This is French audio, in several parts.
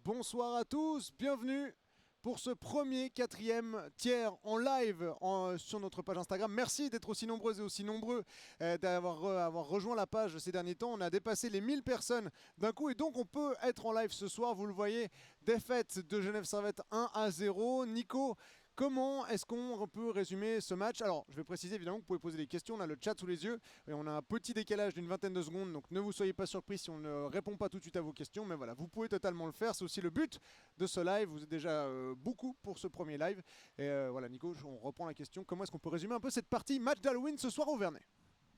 Bonsoir à tous, bienvenue pour ce premier quatrième tiers en live sur notre page Instagram. Merci d'être aussi nombreuses et aussi nombreux d'avoir rejoint la page ces derniers temps. On a dépassé les 1000 personnes d'un coup et donc on peut être en live ce soir. Vous le voyez, défaite de Genève Servette 1-0. Nico, comment est-ce qu'on peut résumer ce match? Alors, je vais préciser évidemment que vous pouvez poser des questions, on a le chat sous les yeux et on a un petit décalage d'une vingtaine de secondes, donc ne vous soyez pas surpris si on ne répond pas tout de suite à vos questions, mais voilà, vous pouvez totalement le faire, c'est aussi le but de ce live, vous êtes déjà beaucoup pour ce premier live. Et voilà, Nico, on reprend la question, comment est-ce qu'on peut résumer un peu cette partie match d'Halloween ce soir au Vernet?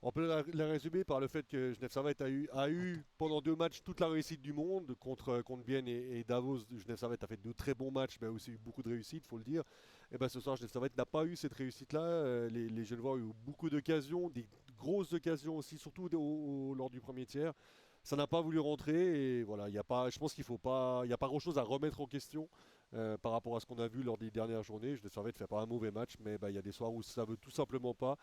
On peut la résumer par le fait que Genève Servette a eu pendant 2 matchs toute la réussite du monde contre Bienne et Davos. Genève Servette a fait de très bons matchs, mais aussi eu beaucoup de réussite, il faut le dire. Et ben ce soir, Genève Servette n'a pas eu cette réussite-là. Les Genevois ont eu beaucoup d'occasions, des grosses occasions aussi, surtout lors du premier tiers. Ça n'a pas voulu rentrer et voilà, je pense qu'il n'y a pas grand-chose à remettre en question par rapport à ce qu'on a vu lors des dernières journées. Genève Servette ne fait pas un mauvais match, mais il y a des soirs où ça veut tout simplement pas.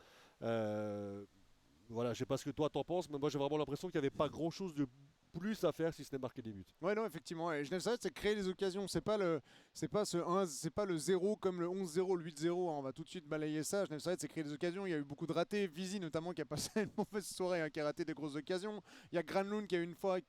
Voilà, je sais pas ce que toi t'en penses, mais moi j'ai vraiment l'impression qu'il n'y avait pas grand chose de plus à faire si ce n'est marquer des buts. Ouais, non, effectivement. Et Genève Servette, c'est créer les occasions. C'est pas le 0 comme le 11-0, le 8-0. On va tout de suite balayer ça. Genève Servette, c'est créer des occasions. Il y a eu beaucoup de ratés. Visi, notamment, qui a passé une mauvaise soirée, hein, qui a raté des grosses occasions. Il y a Granlund qui a eu une fois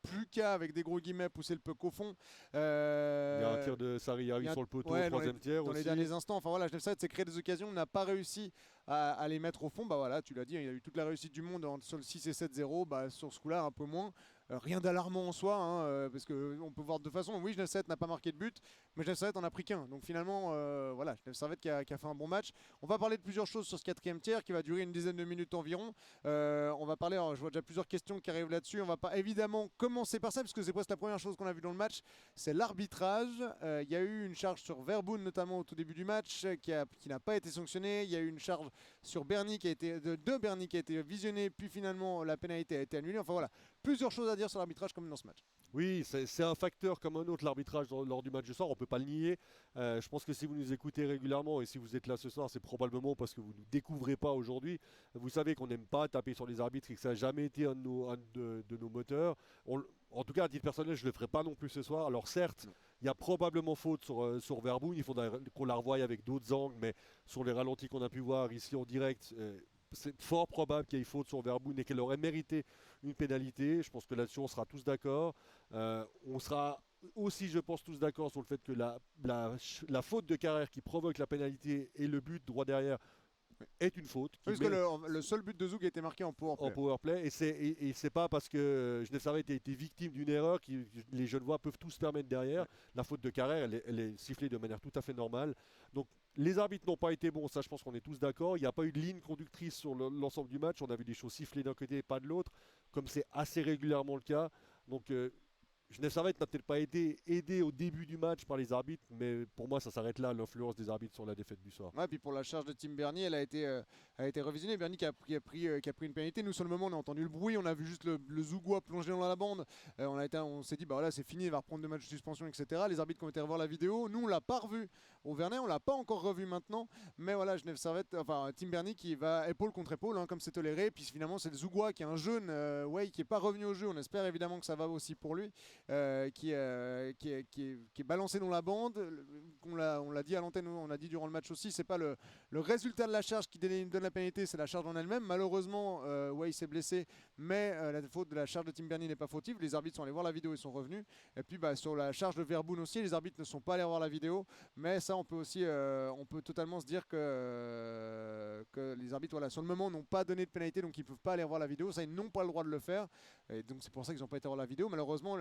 plus qu'à, avec des gros guillemets, pousser le puck au fond. Il y a un tir de Sarriari sur le poteau au troisième tiers dans aussi. les derniers instants. Enfin voilà, Genève Servette s'est créé des occasions, on n'a pas réussi à les mettre au fond. Bah voilà, tu l'as dit, il y a eu toute la réussite du monde sur le 6 et 7-0. Bah, sur ce coup-là, un peu moins. Rien d'alarmant en soi, hein, parce qu'on peut voir de deux façons. Oui, Genève Servette n'a pas marqué de but, mais Genève Servette en a pris qu'un. Donc finalement, voilà, Genève Servette qui a fait un bon match. On va parler de plusieurs choses sur ce quatrième tiers qui va durer une dizaine de minutes environ. On va parler, alors, je vois déjà plusieurs questions qui arrivent là-dessus. On va pas évidemment commencer par ça, parce que c'est presque la première chose qu'on a vue dans le match, c'est l'arbitrage. Il y a eu une charge sur Verboen notamment au tout début du match qui n'a pas été sanctionnée. Il y a eu une charge sur Berny de Berny qui a été visionnée, puis finalement la pénalité a été annulée. Enfin voilà, plusieurs choses à dire sur l'arbitrage comme dans ce match. Oui, c'est un facteur comme un autre, l'arbitrage lors du match de soir, on ne peut pas le nier. Je pense que si vous nous écoutez régulièrement et si vous êtes là ce soir, c'est probablement parce que vous ne nous découvrez pas aujourd'hui. Vous savez qu'on n'aime pas taper sur les arbitres et que ça n'a jamais été un de nos moteurs. En tout cas, à titre personnel, je ne le ferai pas non plus ce soir. Alors certes, il y a probablement faute sur Verboen, il faudra qu'on la revoie avec d'autres angles, mais sur les ralentis qu'on a pu voir ici en direct, c'est fort probable qu'il y ait faute sur Verboen et qu'elle aurait mérité une pénalité. Je pense que là-dessus, on sera tous d'accord. On sera aussi, je pense, tous d'accord sur le fait que la faute de Carrère qui provoque la pénalité et le but droit derrière est une faute. Parce que le seul but de Zoug a été marqué en powerplay. En powerplay. Et c'est pas parce que Genève Servette a été victime d'une erreur que les Genevois peuvent tous se permettre derrière. Ouais. La faute de Carrère, elle est sifflée de manière tout à fait normale. Donc les arbitres n'ont pas été bons, ça je pense qu'on est tous d'accord. Il n'y a pas eu de ligne conductrice sur l'ensemble du match. On a vu des choses sifflées d'un côté et pas de l'autre, comme c'est assez régulièrement le cas. Donc Genève Servette n'a peut-être pas été aidé au début du match par les arbitres, mais pour moi ça s'arrête là, l'influence des arbitres sur la défaite du soir. Ouais, puis pour la charge de Tim Bernier, elle a été revisionnée. Bernier qui a pris une pénalité. Nous sur le moment on a entendu le bruit, on a vu juste le Zougoua plonger dans la bande. On s'est dit bah voilà c'est fini, il va reprendre 2 matchs de suspension, etc. Les arbitres qui ont été revoir la vidéo, nous on l'a pas revu au Vernet, on l'a pas encore revu maintenant. Mais voilà, Genève Servette, enfin Tim Bernier qui va épaule contre épaule, hein, comme c'est toléré. Puis finalement c'est le Zougoua qui est un jeune, qui est pas revenu au jeu. On espère évidemment que ça va aussi pour lui. Qui est balancé dans la bande. On l'a dit à l'antenne, on l'a dit durant le match aussi, c'est pas le résultat de la charge qui donne la pénalité, c'est la charge en elle-même. Malheureusement, il s'est blessé, mais la faute de la charge de Tim Bernier n'est pas fautive. Les arbitres sont allés voir la vidéo et sont revenus. Et puis sur la charge de Verboen aussi, les arbitres ne sont pas allés voir la vidéo, mais ça on peut totalement se dire que les arbitres sur le moment n'ont pas donné de pénalité, donc ils ne peuvent pas aller voir la vidéo. Ça, ils n'ont pas le droit de le faire. Et donc c'est pour ça qu'ils n'ont pas été voir la vidéo. Malheureusement,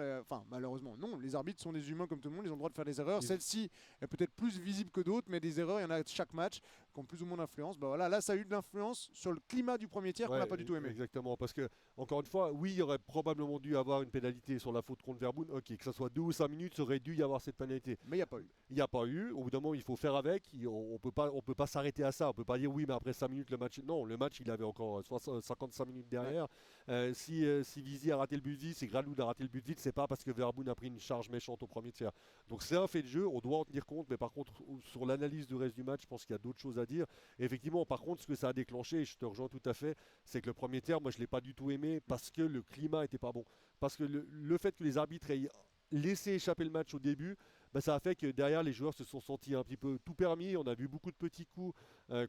non, les arbitres sont des humains comme tout le monde, ils ont le droit de faire des erreurs. Celle-ci est peut-être plus visible que d'autres, mais des erreurs, il y en a chaque match qui ont plus ou moins d'influence. Bah voilà, là ça a eu de l'influence sur le climat du premier tiers qu'on n'a pas du tout aimé. Exactement, parce que encore une fois, oui, il y aurait probablement dû avoir une pénalité sur la faute contre Verboen. Ok, que ça soit 2 ou 5 minutes, ça aurait dû y avoir cette pénalité. Mais il n'y a pas eu. Il n'y a pas eu. Au bout d'un moment, il faut faire avec. On peut pas s'arrêter à ça. On peut pas dire oui, mais après 5 minutes le match. Non, le match il avait encore 55 minutes derrière. Ouais. Si Visi a raté le but vite, si Granoud a raté le but vite, c'est pas parce que Verboen a pris une charge méchante au premier tiers. Donc c'est un fait de jeu, on doit en tenir compte, mais par contre sur l'analyse du reste du match, je pense qu'il y a d'autres choses à dire. Et effectivement, par contre, ce que ça a déclenché, et je te rejoins tout à fait, c'est que le premier tiers, moi je l'ai pas du tout aimé parce que le climat était pas bon. Parce que le fait que les arbitres aient laissé échapper le match au début, ça a fait que derrière les joueurs se sont sentis un petit peu tout permis. On a vu beaucoup de petits coups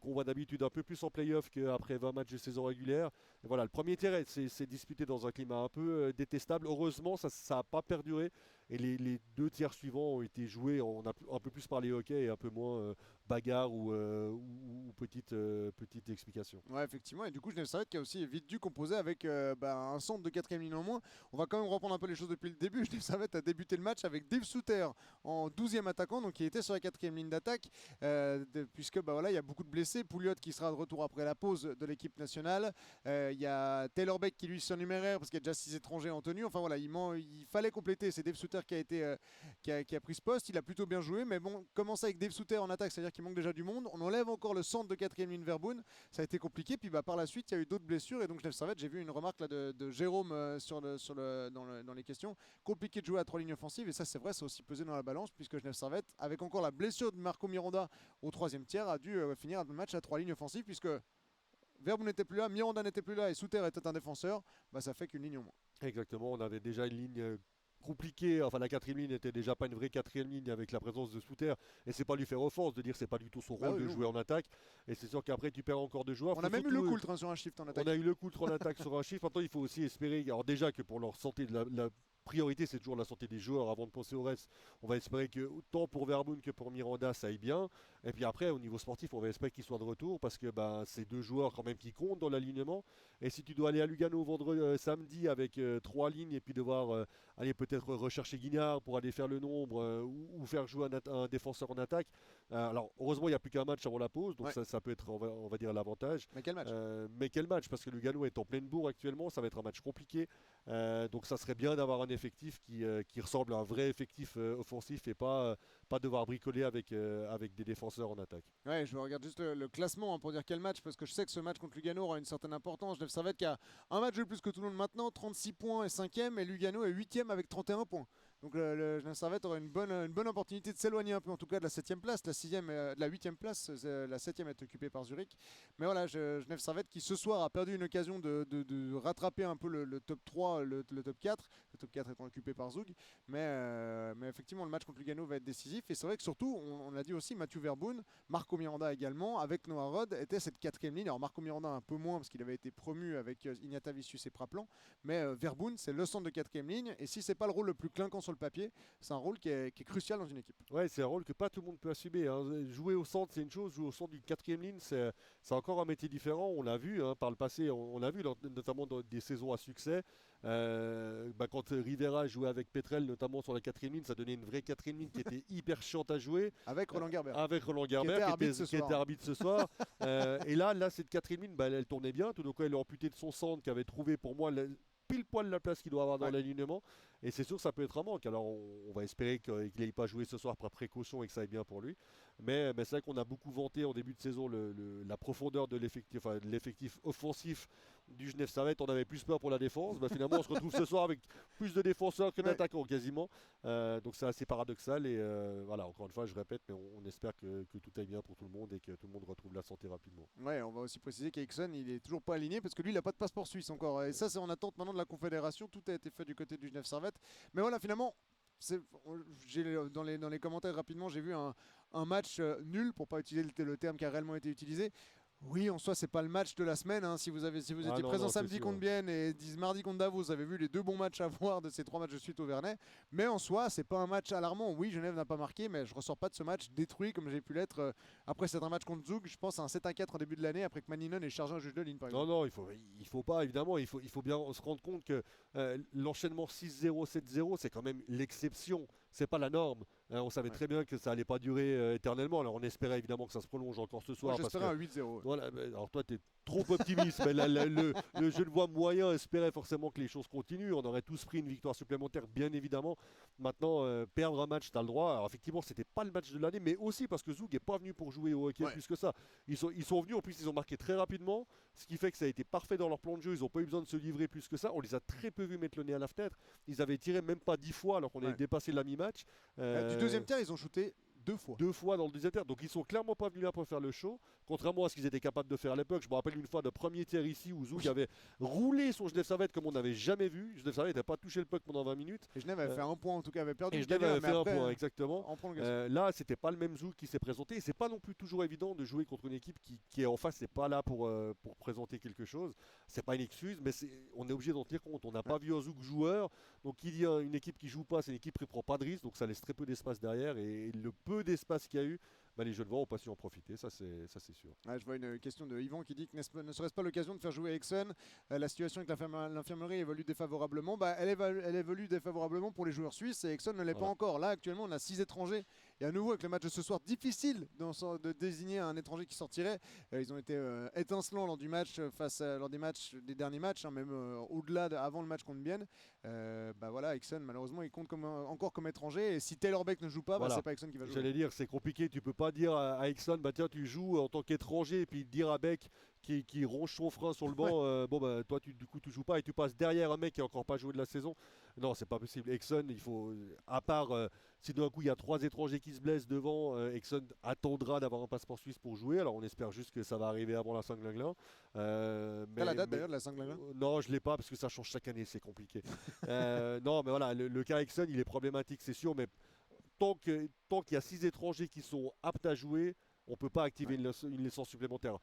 qu'on voit d'habitude un peu plus en play-off qu'après 20 matchs de saison régulière. Et voilà, le premier tiers s'est disputé dans un climat un peu détestable. Heureusement, ça n'a pas perduré. Et les 2 tiers suivants ont été joués. On a un peu plus parlé hockey et un peu moins bagarre ou petite explication. Ouais, effectivement. Et du coup, Genève Servette qui a aussi vite dû composer avec un centre de 4ème ligne en moins. On va quand même reprendre un peu les choses depuis le début. Genève Servette a débuté le match avec Dave Souter en 12e attaquant, donc qui était sur la 4ème ligne d'attaque, puisque il y a beaucoup de blessés. Pouliot qui sera de retour après la pause de l'équipe nationale. Il y a Taylor Beck qui lui surnuméraire parce qu'il y a déjà 6 étrangers en tenue. Enfin voilà, il fallait compléter. C'est Dave Souter qui a pris ce poste. Il a plutôt bien joué, mais bon, commencer avec Dave Souter en attaque, c'est-à-dire qu'il manque déjà du monde. On enlève encore le centre de 4ème ligne Verboon. Ça a été compliqué. Puis par la suite, il y a eu d'autres blessures. Et donc Genève Servette, j'ai vu une remarque là, de Jérôme dans les questions. Compliqué de jouer à 3 lignes offensives. Et ça, c'est vrai, ça a aussi pesé dans la balance, puisque Genève Servette, avec encore la blessure de Marco Miranda au 3e tiers, a dû finir le match à 3 lignes offensives, puisque Verboon n'était plus là, Miranda n'était plus là et Souter était un défenseur. Ça fait qu'une ligne en moins. Exactement, on avait déjà une ligne compliquée. Enfin, la 4ème ligne n'était déjà pas une vraie 4ème ligne avec la présence de Souter. Et c'est pas lui faire offense de dire que c'est pas du tout son rôle de jouer en attaque. Et c'est sûr qu'après tu perds encore de joueurs. On a même eu le Coultre sur un shift en attaque. On a eu le Coultre en attaque sur un shift. Maintenant, il faut aussi espérer. Alors déjà que pour leur santé, la priorité c'est toujours la santé des joueurs avant de penser au reste. On va espérer que autant pour Verboon que pour Miranda ça aille bien. Et puis après au niveau sportif on va espérer qu'ils soient de retour parce que c'est 2 joueurs quand même qui comptent dans l'alignement. Et si tu dois aller à Lugano samedi avec 3 lignes et puis devoir aller peut-être rechercher Guignard pour aller faire le nombre ou faire jouer un défenseur en attaque. Alors heureusement il n'y a plus qu'un match avant la pause, donc ça peut être on va dire l'avantage. Mais quel match mais quel match, parce que Lugano est en pleine bourre actuellement, ça va être un match compliqué. Donc ça serait bien d'avoir un effectif qui ressemble à un vrai effectif offensif et pas devoir bricoler avec des défenseurs en attaque. Ouais, je regarde juste le classement pour dire quel match, parce que je sais que ce match contre Lugano aura une certaine importance. Genève Servette qui a un match de plus que tout le monde maintenant, 36 points et 5ème, et Lugano est 8ème avec 31 points. Donc le Genève Servette aura une bonne opportunité de s'éloigner un peu en tout cas de la 7ème place. La 6ème, de la 8ème place, la 7ème est occupée par Zurich. Mais voilà, Genève Servette qui ce soir a perdu une occasion de rattraper un peu le top 3, le top 4. Le top 4 étant occupé par Zug. Mais effectivement, le match contre Lugano va être décisif. Et c'est vrai que surtout, on l'a dit aussi, Mathieu Verboon, Marco Miranda également, avec Noah Rod, était cette 4ème ligne. Alors Marco Miranda un peu moins parce qu'il avait été promu avec Ignata Vicius et Praplan. Mais Verboon, c'est le centre de 4ème ligne. Et si c'est pas le rôle le plus clinquant sur le papier, c'est un rôle qui est crucial dans une équipe. Ouais, c'est un rôle que pas tout le monde peut assumer. Jouer au centre, c'est une chose. Jouer au centre d'une 4ème ligne, c'est encore un métier différent. On l'a vu par le passé, on l'a vu notamment dans des saisons à succès. Quand Rivera jouait avec Petrel, notamment sur la 4ème ligne, ça donnait une vraie 4ème ligne qui était hyper chiante à jouer. Avec Roland Gerber. Avec Roland Gerber, qui était arbitre ce soir. Et là, cette 4ème ligne, elle tournait bien. Tout d'un coup, elle est amputée de son centre qui avait trouvé pour moi pile poil la place qu'il doit avoir dans l'alignement. Et c'est sûr que ça peut être un manque. Alors on va espérer qu'il n'aille pas joué ce soir par précaution et que ça aille bien pour lui. Mais c'est vrai qu'on a beaucoup vanté en début de saison la profondeur de l'effectif offensif du Genève Servette. On avait plus peur pour la défense. Finalement on se retrouve ce soir avec plus de défenseurs que d'attaquants quasiment. Donc c'est assez paradoxal. Et voilà, encore une fois je répète, mais on espère que tout aille bien pour tout le monde et que tout le monde retrouve la santé rapidement. Ouais, on va aussi préciser qu'Eriksson il est toujours pas aligné parce que lui il n'a pas de passeport suisse encore. Et ça c'est en attente maintenant de la Confédération. Tout a été fait du côté du Genève Servette. Mais voilà, finalement, dans les commentaires rapidement, j'ai vu un match nul, pour pas utiliser le terme qui a réellement été utilisé. Oui, en soi, c'est pas le match de la semaine. Hein. Si vous étiez présent samedi contre Bienne et mardi contre Davos, vous avez vu les 2 bons matchs à voir de ces 3 matchs de suite au Vernet. Mais en soi, c'est pas un match alarmant. Oui, Genève n'a pas marqué, mais je ressors pas de ce match détruit comme j'ai pu l'être. Après, c'est un match contre Zug. Je pense à un 7-4 en début de l'année après que Maninen ait chargé un juge de ligne, par exemple. Non, il faut pas, évidemment. Il faut bien se rendre compte que l'enchaînement 6-0, 7-0, c'est quand même l'exception. C'est pas la norme. On savait très bien que ça allait pas durer éternellement. Alors on espérait évidemment que ça se prolonge encore ce soir. Moi, j'espérais un 8-0. Voilà, alors toi tu es trop optimiste. Mais le Genevois moyen espérait forcément que les choses continuent. On aurait tous pris une victoire supplémentaire, bien évidemment. Maintenant, perdre un match, tu as le droit. Alors effectivement, c'était pas le match de l'année, mais aussi parce que Zug n'est pas venu pour jouer au hockey plus que ça. Ils sont venus, en plus ils ont marqué très rapidement, ce qui fait que ça a été parfait dans leur plan de jeu. Ils n'ont pas eu besoin de se livrer plus que ça. On les a très peu vus mettre le nez à la fenêtre. Ils avaient tiré même pas 10 fois alors qu'on avait dépassé la mi-match. Du deuxième tiers, ils ont shooté 2 fois dans le deuxième tiers. Donc ils sont clairement pas venus là pour faire le show, contrairement à ce qu'ils étaient capables de faire à l'époque. Je me rappelle une fois de premier tiers ici où Zouk avait roulé son Genève Servette comme on n'avait jamais vu. Genève Servette n'avait pas touché le puck pendant 20 minutes. Et Genève avait fait un point, en tout cas avait perdu. Et Genève avait fait un point, exactement. En prolongation. Là, c'était pas le même Zouk qui s'est présenté. Et c'est pas non plus toujours évident de jouer contre une équipe qui est en face, c'est pas là pour présenter quelque chose. C'est pas une excuse, mais on est obligé d'en tenir compte. On n'a pas vu un Zouk joueur. Donc il y a une équipe qui joue pas, c'est une équipe qui prend pas de risque, donc ça laisse très peu d'espace derrière. Et le peu d'espace qu'il y a eu, les Genevois n'ont pas su en profiter, ça c'est sûr. Je vois une question de Yvan qui dit que ne serait-ce pas l'occasion de faire jouer Exxon. La situation avec l'infirmerie évolue défavorablement. Elle évolue défavorablement pour les joueurs suisses et Exxon ne l'est pas encore. Là actuellement on a 6 étrangers et à nouveau avec le match de ce soir, difficile de désigner un étranger qui sortirait. Ils ont été étincelants lors du match lors des derniers matchs, même au-delà avant le match contre Bienne. Voilà, Exxon malheureusement il compte encore comme étranger et si Taylor Beck ne joue pas, c'est pas Exxon qui va jouer. J'allais dire c'est compliqué, tu peux pas dire à Exxon tiens tu joues en tant qu'étranger et puis dire à Beck qui ronge son frein sur le banc toi du coup tu joues pas et tu passes derrière un mec qui a encore pas joué de la saison. Non, c'est pas possible. Exxon, il faut à part si d'un coup il y a 3 étrangers qui se blessent devant, Exxon attendra d'avoir un passeport suisse pour jouer. Alors on espère juste que ça va arriver avant la Saint-Glinglin. T'as la date d'ailleurs de la Saint-Glinglin? Non, je l'ai pas parce que ça change chaque année, c'est compliqué. Non, mais voilà, le cas Exxon, il est problématique, c'est sûr, mais tant qu'il y a 6 étrangers qui sont aptes à jouer, on ne peut pas activer une licence supplémentaire.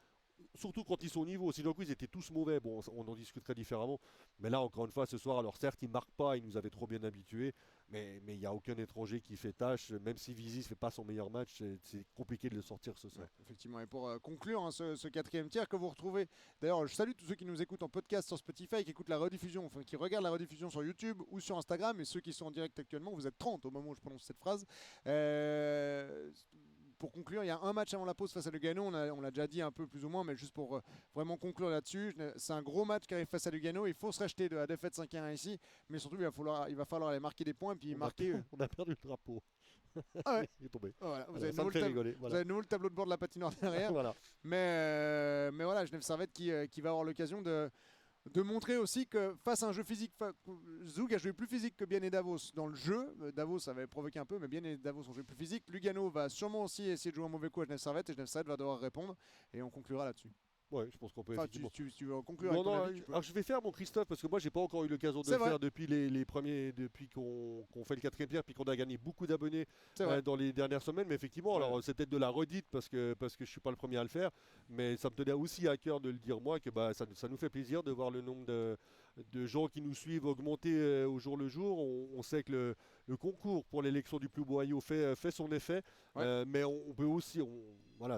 Surtout quand ils sont au niveau. Si d'un coup ils étaient tous mauvais, bon, on en discuterait différemment. Mais là, encore une fois, ce soir, alors certes, ils ne marquent pas, ils nous avaient trop bien habitués, mais il n'y a aucun étranger qui fait tâche. Même si Visi ne fait pas son meilleur match, c'est compliqué de le sortir ce soir. Effectivement, et pour conclure ce quatrième tiers que vous retrouvez, d'ailleurs, je salue tous ceux qui nous écoutent en podcast sur Spotify, qui écoutent la rediffusion, enfin qui regardent la rediffusion sur YouTube ou sur Instagram, et ceux qui sont en direct actuellement, vous êtes 30 au moment où je prononce cette phrase. Pour conclure, il y a un match avant la pause face à Lugano, on l'a déjà dit un peu plus ou moins, mais juste pour vraiment conclure là-dessus, c'est un gros match qui arrive face à Lugano, il faut se racheter de la défaite 5-1 ici, mais surtout il va falloir aller marquer des points et puis marquer... On a perdu le drapeau. Ah ouais. Il est tombé. Voilà, vous avez de nouveau le tableau de bord de la patinoire derrière. Voilà. Mais voilà, Genève Servette qui va avoir l'occasion de montrer aussi que face à un jeu physique, Zug a joué plus physique que Bienne et Davos dans le jeu. Davos avait provoqué un peu, mais Bienne et Davos ont joué plus physique. Lugano va sûrement aussi essayer de jouer un mauvais coup à Genève Servette et Genève Servette va devoir répondre. Et on conclura là-dessus. Ouais, je pense qu'on peut effectivement. Tu veux conclure non, avec ton non, avis, alors je vais faire mon Christophe parce que moi j'ai pas encore eu l'occasion de le faire depuis les premiers, depuis qu'on fait le 4e tiers, puis qu'on a gagné beaucoup d'abonnés dans les dernières semaines. Mais effectivement, alors c'est peut-être de la redite parce que je suis pas le premier à le faire, mais ça me tenait aussi à cœur de le dire moi que ça nous fait plaisir de voir le nombre de gens qui nous suivent augmenter au jour le jour. On sait que le concours pour l'élection du plus beau maillot fait son effet, mais on peut aussi,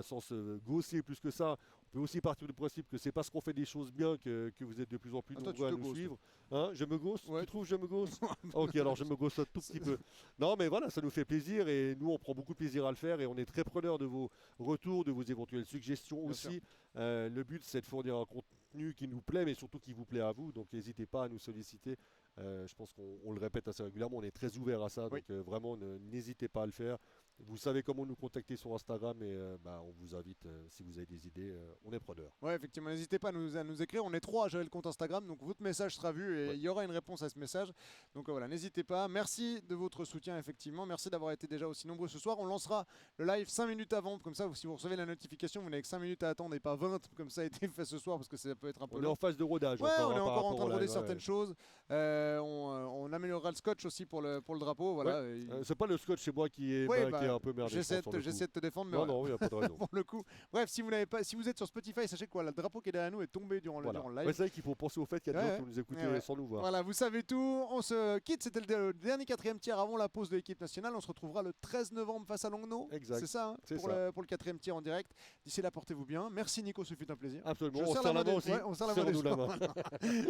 sans se gausser plus que ça. On peut aussi partir du principe que c'est parce qu'on fait des choses bien que vous êtes de plus en plus nombreux à nous suivre. Hein, je me gausse. Tu trouves je me gausse? Ok, alors je me gausse un tout petit peu. Non, mais voilà, ça nous fait plaisir et nous on prend beaucoup de plaisir à le faire et on est très preneurs de vos retours, de vos éventuelles suggestions aussi. Le but c'est de fournir un contenu qui nous plaît, mais surtout qui vous plaît à vous. Donc n'hésitez pas à nous solliciter. Je pense qu'on le répète assez régulièrement, on est très ouvert à ça. Donc vraiment, n'hésitez pas à le faire. Vous savez comment nous contacter sur Instagram et on vous invite, si vous avez des idées, on est preneurs. Ouais, effectivement, n'hésitez pas à nous écrire. On est 3 à gérer le compte Instagram, donc votre message sera vu et il y aura une réponse à ce message. Donc voilà, n'hésitez pas. Merci de votre soutien, effectivement. Merci d'avoir été déjà aussi nombreux ce soir. On lancera le live 5 minutes avant, comme ça, si vous recevez la notification, vous n'avez que 5 minutes à attendre et pas 20, comme ça a été fait ce soir, parce que ça peut être un peu long. On est en phase de rodage. Ouais, on est encore en train de roder certaines choses. On améliorera le scotch aussi pour le drapeau. Voilà. C'est pas le scotch chez moi qui est un peu merdé. J'essaie de te défendre, mais non, il n'y a pas de raison. pour le coup. Bref, si vous êtes sur Spotify, sachez que le drapeau qui est derrière nous est tombé durant le live. C'est vrai qu'il faut penser au fait qu'il y a des gens qui nous écoutent sans nous voir. Voilà, vous savez tout. On se quitte. C'était le dernier 4e tiers avant la pause de l'équipe nationale. On se retrouvera le 13 novembre face à Langnau. Exact. C'est ça, pour le 4e tiers en direct. D'ici là, portez-vous bien. Merci Nico, ce fut un plaisir. Absolument. On serre la main aussi. On serre la main.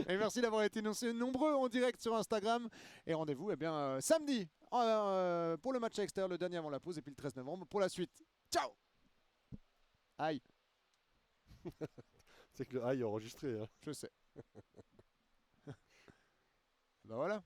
Et merci d'avoir été nombreux en direct sur Instagram. Et rendez-vous samedi pour le match extérieur, le dernier avant la pause, et puis le 13 novembre pour la suite. Ciao. Aïe. C'est que le aïe est enregistré. Hein. Je sais. Ben voilà.